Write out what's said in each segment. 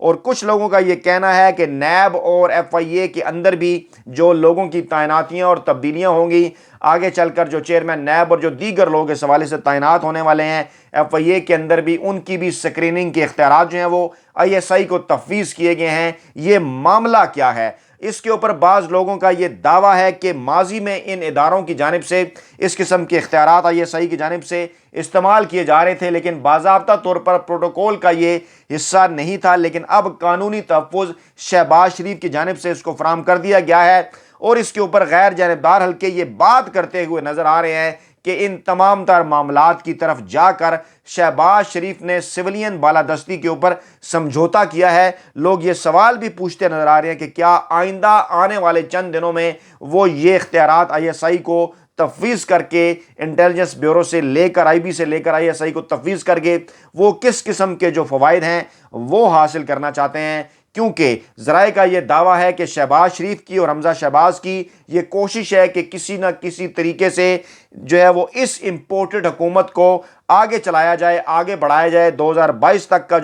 اور کچھ لوگوں کا یہ کہنا ہے کہ نیب اور ایف آئی اے کے اندر بھی جو لوگوں کی تعیناتیاں اور تبدیلیاں ہوں گی آگے چل کر، جو چیئرمین نیب اور جو دیگر لوگ اس حوالے سے تعینات ہونے والے ہیں ایف آئی اے کے اندر بھی، ان کی بھی اسکریننگ کے اختیارات جو ہیں وہ آئی ایس آئی کو تفویض کیے گئے ہیں۔ یہ معاملہ کیا ہے؟ اس کے اوپر بعض لوگوں کا یہ دعویٰ ہے کہ ماضی میں ان اداروں کی جانب سے اس قسم کے اختیارات آئی ایس آئی کی جانب سے استعمال کیے جا رہے تھے، لیکن باضابطہ طور پر پروٹوکول کا یہ حصہ نہیں تھا، لیکن اب قانونی تحفظ شہباز شریف کی جانب سے اس کو فراہم کر دیا گیا ہے، اور اس کے اوپر غیر جانبدار حلقے یہ بات کرتے ہوئے نظر آ رہے ہیں کہ ان تمام تر معاملات کی طرف جا کر شہباز شریف نے سویلین بالادستی کے اوپر سمجھوتا کیا ہے۔ لوگ یہ سوال بھی پوچھتے نظر آ رہے ہیں کہ کیا آئندہ آنے والے چند دنوں میں وہ یہ اختیارات آئی ایس آئی کو تفویض کر کے، انٹیلیجنس بیورو سے لے کر آئی بی سے لے کر آئی ایس آئی کو تفویض کر کے وہ کس قسم کے جو فوائد ہیں وہ حاصل کرنا چاہتے ہیں؟ کیونکہ ذرائع کا یہ دعویٰ ہے کہ شہباز شریف کی اور حمزہ شہباز کی یہ کوشش ہے کہ کسی نہ کسی طریقے سے جو ہے وہ اس امپورٹڈ حکومت کو آگے چلایا جائے، آگے بڑھایا جائے۔ 2022 تک کا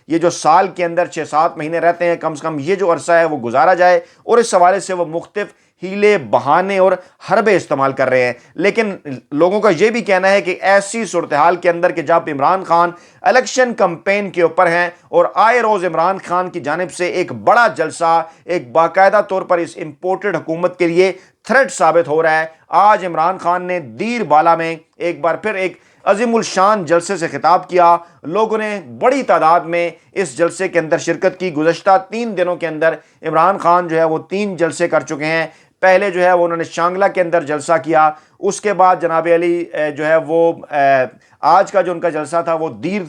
یہ جو سال کے اندر 6-7 مہینے رہتے ہیں، کم سے کم یہ جو عرصہ ہے وہ گزارا جائے، اور اس حوالے سے وہ مختلف ہیلے، بہانے اور حربے استعمال کر رہے ہیں۔ لیکن لوگوں کا یہ بھی کہنا ہے کہ ایسی صورتحال کے اندر کہ جب عمران خان الیکشن کمپین کے اوپر ہیں اور آئے روز عمران خان کی جانب سے ایک بڑا جلسہ ایک باقاعدہ طور پر اس امپورٹڈ حکومت کے لیے تھریٹ ثابت ہو رہا ہے، آج عمران خان نے دیر بالا میں ایک بار پھر ایک عظیم الشان جلسے سے خطاب کیا۔ لوگوں نے بڑی تعداد میں اس جلسے کے اندر شرکت کی۔ گزشتہ 3 دنوں کے اندر عمران خان جو ہے وہ 3 جلسے کر چکے ہیں۔ پہلے جو ہے وہ انہوں نے شانگلہ کے اندر جلسہ کیا، اس کے بعد جناب علی جو ہے وہ آج کا جو ان کا جلسہ تھا وہ دیر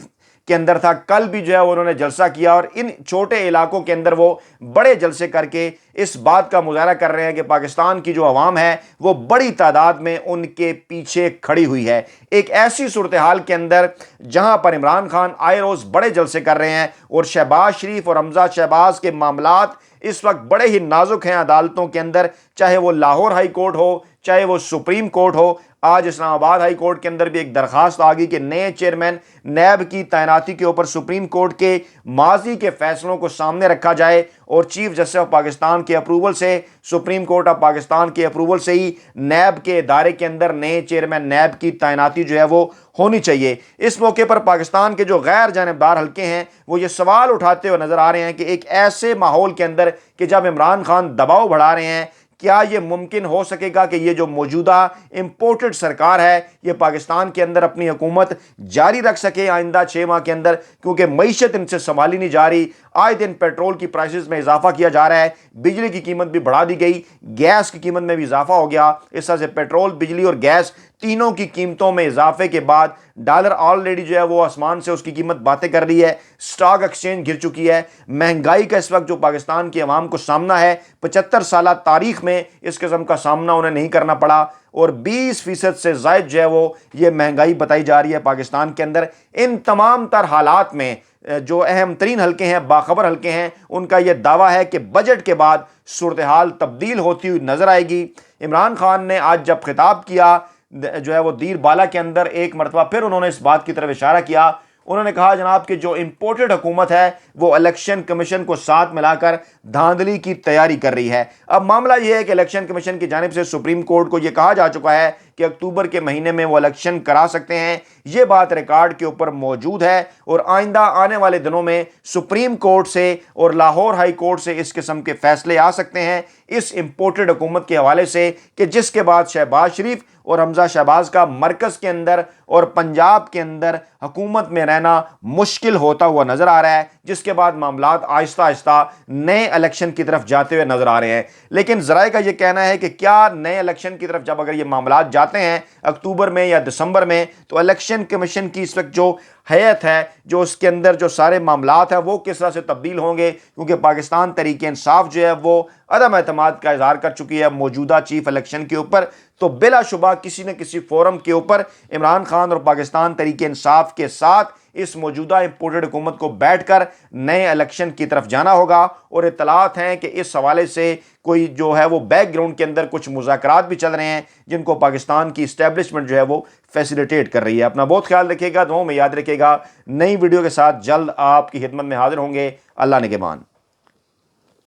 کے اندر تھا، کل بھی جو ہے انہوں نے جلسہ کیا، اور ان چھوٹے علاقوں کے اندر وہ بڑے جلسے کر کے اس بات کا مظاہرہ کر رہے ہیں کہ پاکستان کی جو عوام ہے وہ بڑی تعداد میں ان کے پیچھے کھڑی ہوئی ہے۔ ایک ایسی صورتحال کے اندر جہاں پر عمران خان آئے روز بڑے جلسے کر رہے ہیں اور شہباز شریف اور حمزہ شہباز کے معاملات اس وقت بڑے ہی نازک ہیں عدالتوں کے اندر، چاہے وہ لاہور ہائی کورٹ ہو، چاہے وہ سپریم کورٹ ہو۔ آج اسلام آباد ہائی کورٹ کے اندر بھی ایک درخواست آ گئی کہ نئے چیئرمین نیب کی تعیناتی کے اوپر سپریم کورٹ کے ماضی کے فیصلوں کو سامنے رکھا جائے، اور چیف جسٹس آف پاکستان کے اپروول سے، سپریم کورٹ آف پاکستان کے اپروول سے ہی نیب کے ادارے کے اندر نئے چیئرمین نیب کی تعیناتی جو ہے وہ ہونی چاہیے۔ اس موقع پر پاکستان کے جو غیر جانبدار حلقے ہیں وہ یہ سوال اٹھاتے ہوئے نظر آ رہے ہیں کہ ایک ایسے ماحول کے اندر کہ جب عمران خان دباؤ بڑھا رہے ہیں، کیا یہ ممکن ہو سکے گا کہ یہ جو موجودہ امپورٹڈ سرکار ہے یہ پاکستان کے اندر اپنی حکومت جاری رکھ سکے آئندہ 6 ماہ کے اندر؟ کیونکہ معیشت ان سے سنبھالی نہیں جا رہی، آئے دن پیٹرول کی پرائسز میں اضافہ کیا جا رہا ہے، بجلی کی قیمت بھی بڑھا دی گئی، گیس کی قیمت میں بھی اضافہ ہو گیا۔ اس طرح سے پیٹرول، بجلی اور گیس تینوں کی قیمتوں میں اضافے کے بعد ڈالر آلریڈی جو ہے وہ آسمان سے اس کی قیمت باتیں کر رہی ہے، سٹاک ایکسچینج گر چکی ہے۔ مہنگائی کا اس وقت جو پاکستان کی عوام کو سامنا ہے، 75 سالہ تاریخ میں اس قسم کا سامنا انہیں نہیں کرنا پڑا، اور 20% سے زائد جو ہے وہ یہ مہنگائی بتائی جا رہی ہے پاکستان کے اندر۔ ان تمام تر حالات میں جو اہم ترین حلقے ہیں، باخبر حلقے ہیں، ان کا یہ دعویٰ ہے کہ بجٹ کے بعد صورتحال تبدیل ہوتی ہوئی نظر آئے گی۔ عمران خان نے آج جب خطاب کیا جو ہے وہ دیر بالا کے اندر، ایک مرتبہ پھر انہوں نے اس بات کی طرف اشارہ کیا، انہوں نے کہا جناب کہ جو امپورٹڈ حکومت ہے وہ الیکشن کمیشن کو ساتھ ملا کر دھاندلی کی تیاری کر رہی ہے۔ اب معاملہ یہ ہے کہ الیکشن کمیشن کی جانب سے سپریم کورٹ کو یہ کہا جا چکا ہے کہ اکتوبر کے مہینے میں وہ الیکشن کرا سکتے ہیں، یہ بات ریکارڈ کے اوپر موجود ہے، اور آئندہ آنے والے دنوں میں سپریم کورٹ سے اور لاہور ہائی کورٹ سے اس قسم کے فیصلے آ سکتے ہیں اس امپورٹڈ حکومت کے حوالے سے، کہ جس کے بعد شہباز شریف اور حمزہ شہباز کا مرکز کے اندر اور پنجاب کے اندر حکومت میں رہنا مشکل ہوتا ہوا نظر آ رہا ہے، جس کے بعد معاملات آہستہ آہستہ نئے الیکشن کی طرف جاتے ہوئے نظر آ رہے ہیں۔ لیکن ذرائع کا یہ کہنا ہے کہ کیا نئے الیکشن کی طرف جب اگر یہ معاملات جاتے ہیں اکتوبر میں یا دسمبر میں، تو الیکشن کمیشن کی اس وقت جو حیت ہے، جو اس کے اندر جو سارے معاملات ہیں وہ کس طرح سے تبدیل ہوں گے؟ کیونکہ پاکستان تحریک انصاف جو ہے وہ عدم اعتماد کا اظہار کر چکی ہے موجودہ چیف الیکشن کے اوپر، تو بلا شبہ کسی نہ کسی فورم کے اوپر عمران خان اور پاکستان تحریک انصاف کے ساتھ اس موجودہ امپورٹڈ حکومت کو بیٹھ کر نئے الیکشن کی طرف جانا ہوگا، اور اطلاعات ہیں کہ اس حوالے سے کوئی جو ہے وہ بیک گراؤنڈ کے اندر کچھ مذاکرات بھی چل رہے ہیں جن کو پاکستان کی اسٹیبلشمنٹ جو ہے وہ فیسیلیٹیٹ کر رہی ہے۔ اپنا بہت خیال رکھیے گا، دعاؤں میں یاد رکھیے گا۔ رکھے گا. نئی ویڈیو کے ساتھ جلد آپ کی خدمت میں حاضر ہوں گے. اللہ نگہبان.